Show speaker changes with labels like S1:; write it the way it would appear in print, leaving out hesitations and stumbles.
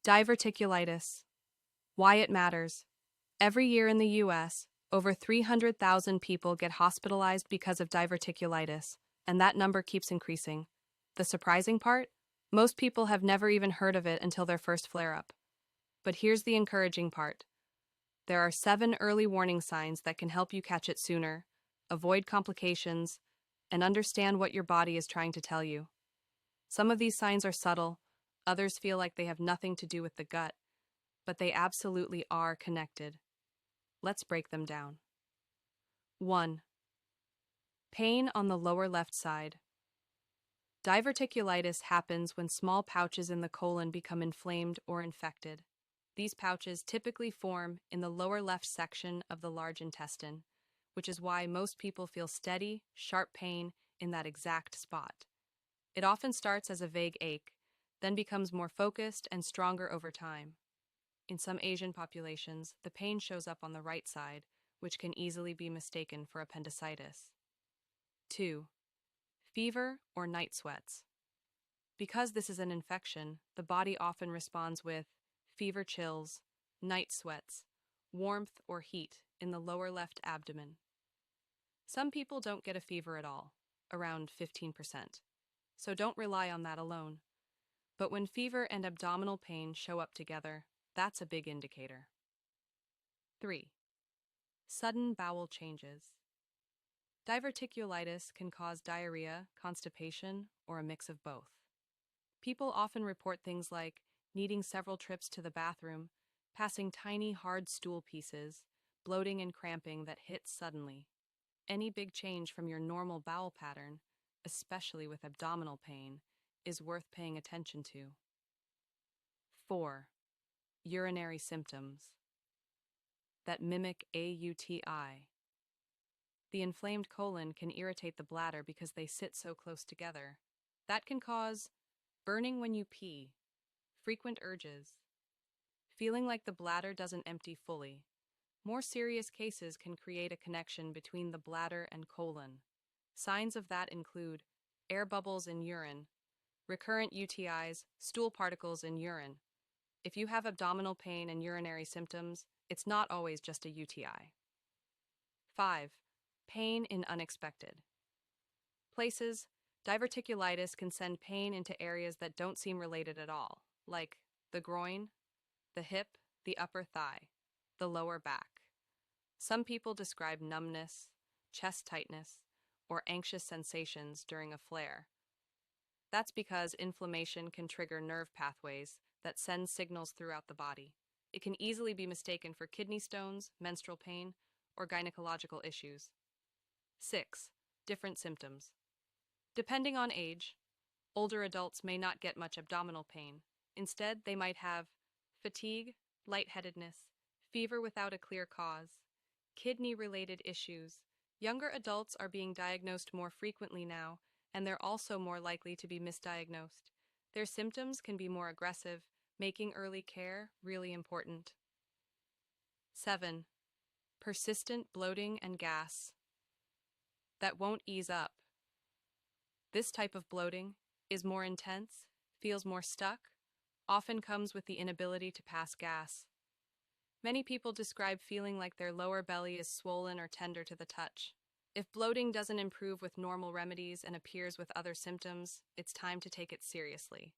S1: Diverticulitis. Why it matters. Every year in the U.S., over 300,000 people get hospitalized because of diverticulitis, and that number keeps increasing. The surprising part? Most people have never even heard of it until their first flare-up. But here's the encouraging part. There are 7 early warning signs that can help you catch it sooner, avoid complications, and understand what your body is trying to tell you. Some of these signs are subtle, others feel like they have nothing to do with the gut, but they absolutely are connected. Let's break them down. 1. Pain on the lower left side. Diverticulitis happens when small pouches in the colon become inflamed or infected. These pouches typically form in the lower left section of the large intestine, which is why most people feel steady, sharp pain in that exact spot. It often starts as a vague ache, then becomes more focused and stronger over time. In some Asian populations, the pain shows up on the right side, which can easily be mistaken for appendicitis. 2. Fever or night sweats. Because this is an infection, the body often responds with fever chills, night sweats, warmth or heat in the lower left abdomen. Some people don't get a fever at all, around 15%, so don't rely on that alone. But when fever and abdominal pain show up together, that's a big indicator. 3. Sudden bowel changes. Diverticulitis can cause diarrhea, constipation, or a mix of both. People often report things like needing several trips to the bathroom, passing tiny hard stool pieces, bloating and cramping that hit suddenly. Any big change from your normal bowel pattern, especially with abdominal pain, is worth paying attention to. 4. Urinary symptoms that mimic a UTI. The inflamed colon can irritate the bladder because they sit so close together. That can cause burning when you pee, frequent urges, feeling like the bladder doesn't empty fully. More serious cases can create a connection between the bladder and colon. Signs of that include air bubbles in urine, recurrent UTIs, stool particles in urine. If you have abdominal pain and urinary symptoms, it's not always just a UTI. 5. Pain in unexpected places. Diverticulitis can send pain into areas that don't seem related at all, like the groin, the hip, the upper thigh, the lower back. Some people describe numbness, chest tightness, or anxious sensations during a flare. That's because inflammation can trigger nerve pathways that send signals throughout the body. It can easily be mistaken for kidney stones, menstrual pain, or gynecological issues. 6. Different symptoms. Depending on age, older adults may not get much abdominal pain. Instead, they might have fatigue, lightheadedness, fever without a clear cause, kidney-related issues. Younger adults are being diagnosed more frequently now, and they're also more likely to be misdiagnosed. Their symptoms can be more aggressive, making early care really important. 7. Persistent bloating and gas that won't ease up. This type of bloating is more intense, feels more stuck, often comes with the inability to pass gas. Many people describe feeling like their lower belly is swollen or tender to the touch. If bloating doesn't improve with normal remedies and appears with other symptoms, it's time to take it seriously.